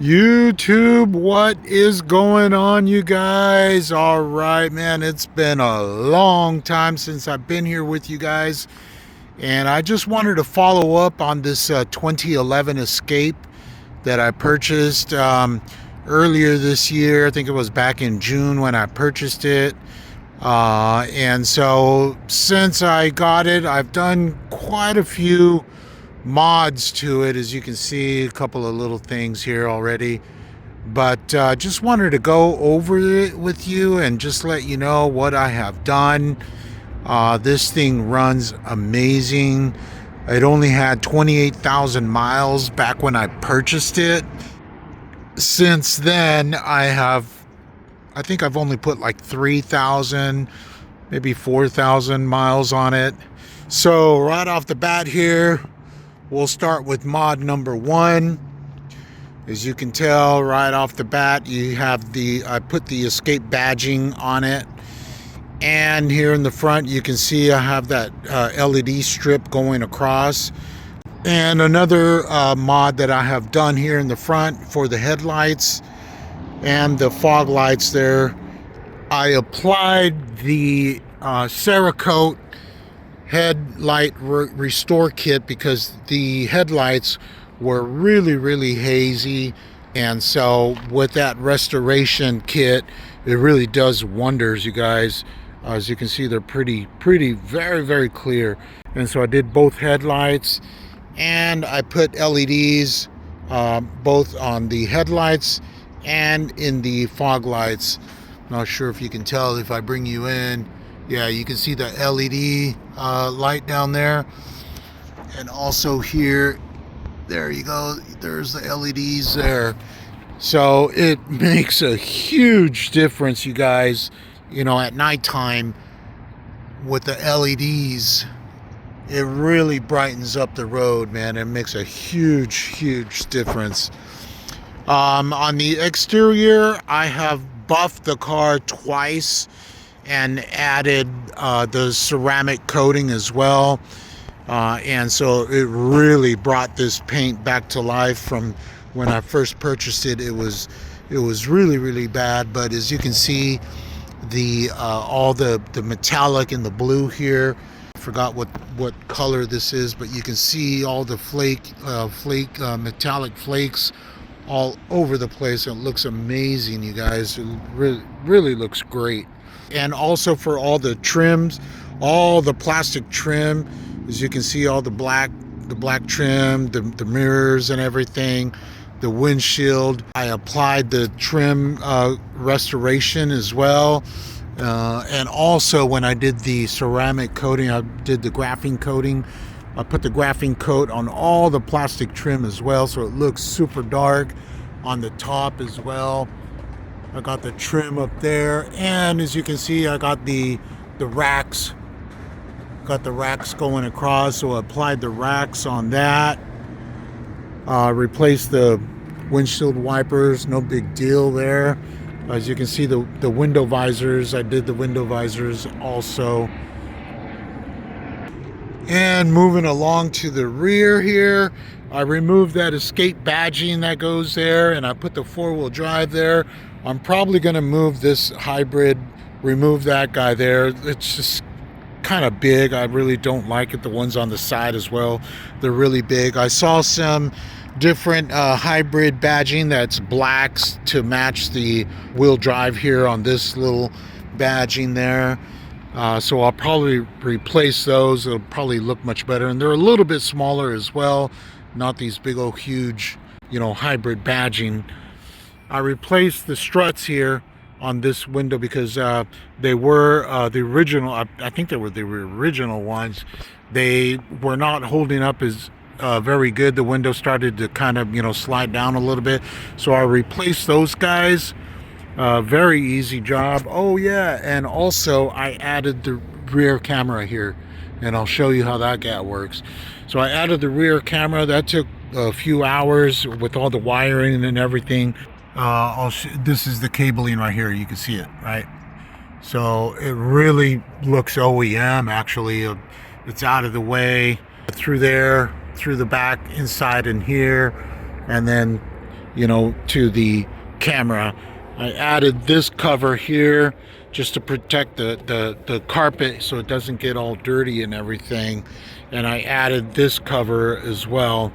YouTube, what is going on, you guys? All right, man, it's been a long time since I've been here with you guys, and I just wanted to follow up on this 2011 Escape that I purchased earlier this year. I think it was back in June when I purchased it. And so since I got it, I've done quite a few mods to it. As you can see, a couple of little things here already, but just wanted to go over it with you and just let you know what I have done. This thing runs amazing. It only had 28,000 miles back when I purchased it. Since then, I think I've only put like 3,000, maybe 4,000 miles on it. So right off the bat here, we'll start with mod number one. As you can tell right off the bat, you have I put the Escape badging on it. And here in the front, you can see I have that LED strip going across. And another mod that I have done here in the front for the headlights and the fog lights there, I applied the Cerakote headlight restore kit because the headlights were really hazy, and so with that restoration kit, it really does wonders, you guys. As you can see, they're pretty very clear. And so I did both headlights, and I put LEDs both on the headlights and in the fog lights. Not sure if you can tell if I bring you in. Yeah, you can see the LED light down there. And also here, there you go, there's the LEDs there. So it makes a huge difference, you guys, you know, at nighttime with the LEDs. It really brightens up the road, man. It makes a huge difference. On the exterior, I have buffed the car twice and added the ceramic coating as well. And so it really brought this paint back to life. From when I first purchased it, it was really bad. But as you can see, all the metallic and the blue here, I forgot what color this is, but you can see all the metallic flakes all over the place. It looks amazing, you guys. It really looks great. And also for all the trims, all the plastic trim, as you can see, all the black trim, the mirrors and everything, the windshield. I applied the trim restoration as well. And also when I did the ceramic coating, I did the graphene coating. I put the graphene coat on all the plastic trim as well, so it looks super dark on the top as well. I got the trim up there, and as you can see, I got the racks. Got the racks going across, so I applied the racks on that. Replaced the windshield wipers, no big deal there. As you can see, the window visors, I did the window visors also. And moving along to the rear here, I removed that Escape badging that goes there, and I put the four-wheel drive there. I'm probably going to move this hybrid, remove that guy there. It's just kind of big. I really don't like it. The ones on the side as well, they're really big. I saw some different hybrid badging that's blacks to match the wheel drive here on this little badging there. So I'll probably replace those. It'll probably look much better, and they're a little bit smaller as well, not these big old huge, you know, hybrid badging. I replaced the struts here on this window because they were the original. I think they were the original ones. They were not holding up as very good. The window started to kind of, you know, slide down a little bit, so I replaced those guys. Very easy job. Oh yeah, and also I added the rear camera here, and I'll show you how that guy works. So I added the rear camera. That took a few hours with all the wiring and everything. This is the cabling right here. You can see it, right? So it really looks OEM. Actually, it's out of the way through there, through the back, inside, and here, and then to the camera. I added this cover here just to protect the carpet so it doesn't get all dirty and everything. And I added this cover as well.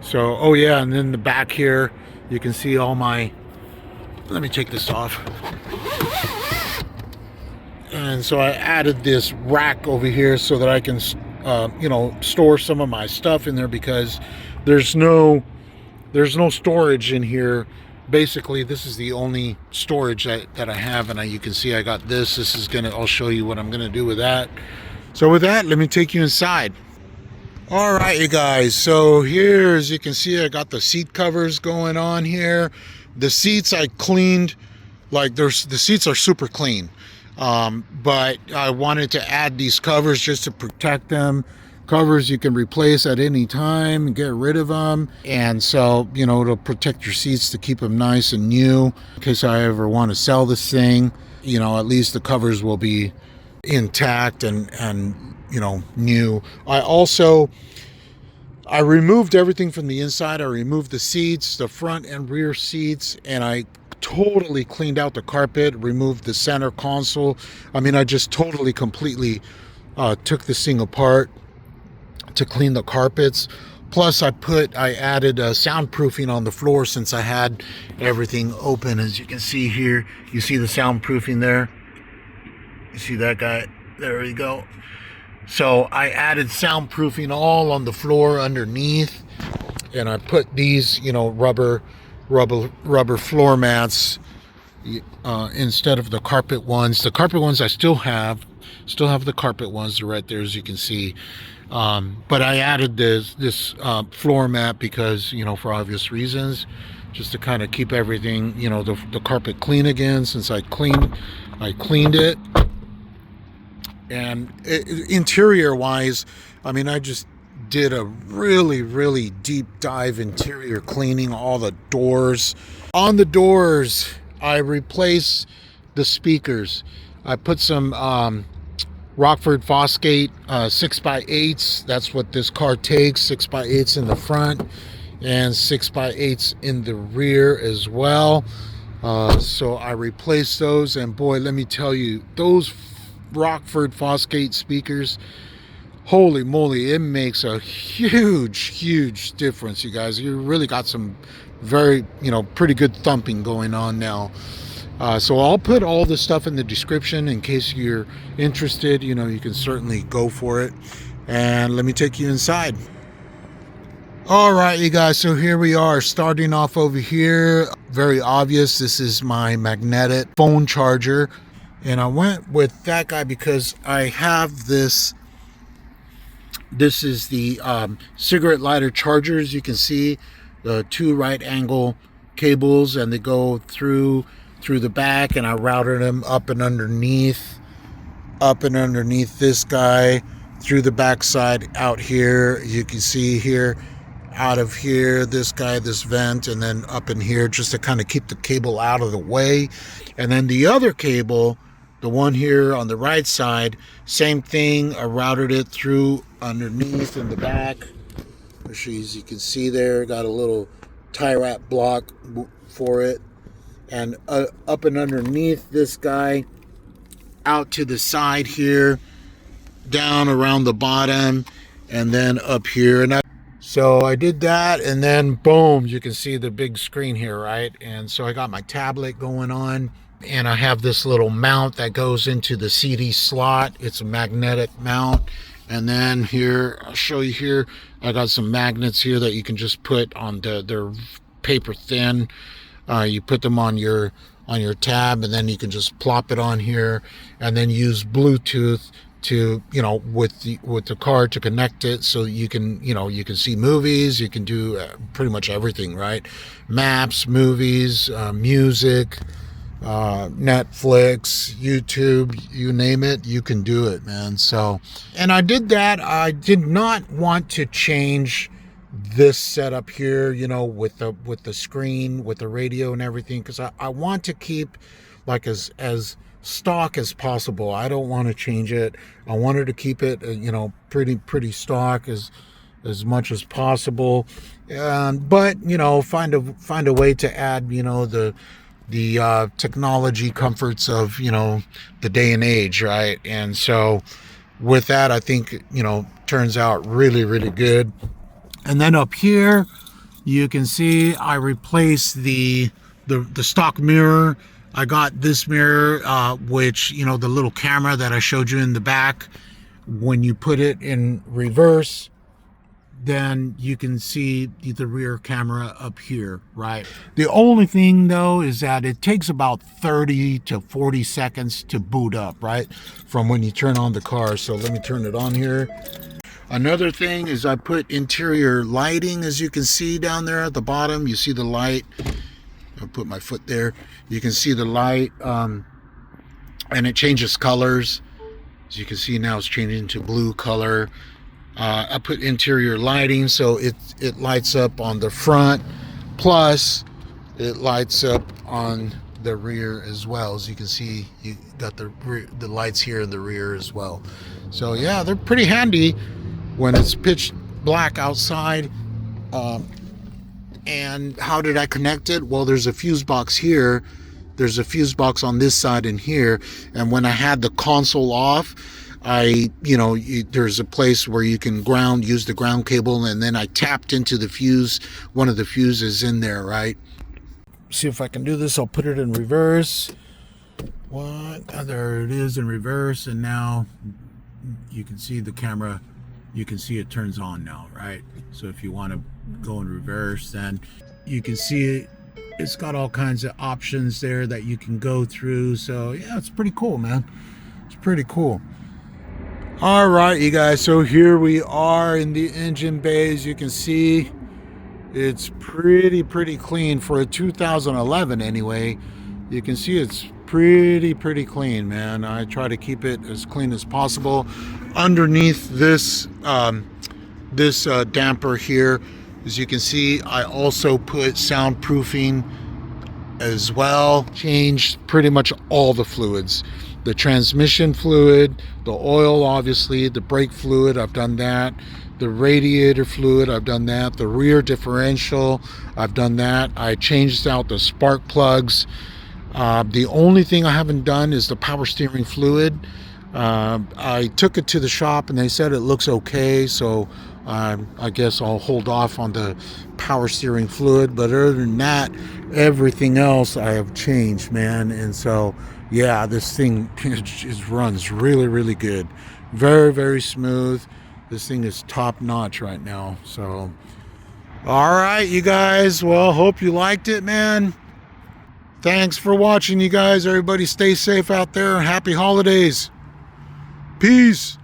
So, oh yeah, and then the back here, you can see all my, let me take this off. And so I added this rack over here so that I can, store some of my stuff in there, because there's no storage in here. Basically, this is the only storage that I have, and you can see I got this. I'll show you what I'm gonna do with that. So with that, let me take you inside. All right, you guys, so here, as you can see, I got the seat covers going on here. The seats I cleaned, the seats are super clean, but I wanted to add these covers just to protect them. Covers you can replace at any time and get rid of them, and so to protect your seats, to keep them nice and new in case I ever want to sell this thing. At least the covers will be intact and new. I removed everything from the inside. I removed the seats, the front and rear seats, and I totally cleaned out the carpet, removed the center console. I just totally, completely took this thing apart to clean the carpets. Plus I added soundproofing on the floor, since I had everything open. As you can see here, you see the soundproofing there. You see that guy? There we go. So I added soundproofing all on the floor underneath, and I put these, rubber floor mats instead of the carpet ones. The carpet ones I still have the carpet ones. They're right there, as you can see. But I added this floor mat because, for obvious reasons, just to kind of keep everything, the carpet clean again, since I cleaned it. And interior wise, I just did a really, really deep dive interior cleaning. All the doors. On the doors, I replaced the speakers. I put some Rockford Fosgate 6x8s. That's what this car takes. 6x8s in the front and 6x8s in the rear as well. So I replaced those, and boy, let me tell you, those Rockford Fosgate speakers, holy moly, it makes a huge difference, you guys. You really got some very, pretty good thumping going on now. So I'll put all the stuff in the description in case you're interested. You can certainly go for it. And let me take you inside. All right, you guys, so here we are, starting off over here. Very obvious, this is my magnetic phone charger. And I went with that guy because I have this. This is the cigarette lighter chargers. You can see the two right angle cables, and they go through the back, and I routed them up and underneath this guy, through the back side out here. You can see here, out of here, this guy, this vent, and then up in here, just to kind of keep the cable out of the way. And then the other cable, the one here on the right side, same thing. I routed it through underneath in the back. As you can see there, got a little tie wrap block for it. And up and underneath this guy, out to the side here, down around the bottom, and then up here. So I did that, and then boom, you can see the big screen here, right? And so I got my tablet going on, and I have this little mount that goes into the CD slot. It's a magnetic mount. And then here, I'll show you here, I got some magnets here that you can just put on they're paper thin. You put them on your tab, and then you can just plop it on here, and then use Bluetooth to, with the car to connect it, so you can see movies. You can do pretty much everything, right? Maps, movies, music, Netflix, YouTube, you name it, you can do it, man. So, and I did that. I did not want to change this setup here, with the screen, with the radio and everything, because I want to keep like as stock as possible. I don't want to change it. I wanted to keep it, pretty stock as much as possible. But you know, find a way to add, you know, the technology comforts of, you know, the day and age, right? And so with that, I think, you know, turns out really, really good. And then up here, you can see I replaced the stock mirror. I got this mirror, which, you know, the little camera that I showed you in the back, when you put it in reverse, then you can see the rear camera up here, right? The only thing though is that it takes about 30 to 40 seconds to boot up, right? From when you turn on the car. So let me turn it on here. Another thing is I put interior lighting, as you can see down there at the bottom. You see the light. I'll put my foot there. You can see the light, and it changes colors. As you can see now, it's changing to blue color. I put interior lighting, so it lights up on the front, plus it lights up on the rear as well. As you can see, you got the lights here in the rear as well. So yeah, they're pretty handy when it's pitch black outside. And how did I connect it? Well, there's a fuse box here. There's a fuse box on this side and here. And when I had the console off, there's a place where you can use the ground cable, and then I tapped into the fuse, one of the fuses in there, right? See if I can do this. I'll put it in reverse. There it is in reverse, and now you can see the camera. You can see it turns on now, right? So if you want to go in reverse, then you can see it. It's got all kinds of options there that you can go through. So yeah, it's pretty cool, man. It's pretty cool. All right, you guys, so here we are in the engine bay. As you can see, it's pretty clean for a 2011 anyway. You can see it's pretty clean, man. I try to keep it as clean as possible. Underneath this damper here, as you can see, I also put soundproofing as well. Changed pretty much all the fluids. The transmission fluid, the oil, obviously, the brake fluid, I've done that. The radiator fluid, I've done that. The rear differential, I've done that. I changed out the spark plugs. The only thing I haven't done is the power steering fluid. I took it to the shop and they said it looks okay, so I guess I'll hold off on the power steering fluid. But other than that, everything else I have changed, man. And so yeah, this thing it runs really good, very smooth. This thing is top notch right now. So all right, you guys, well, hope you liked it, man. Thanks for watching, you guys. Everybody stay safe out there. Happy holidays. Peace.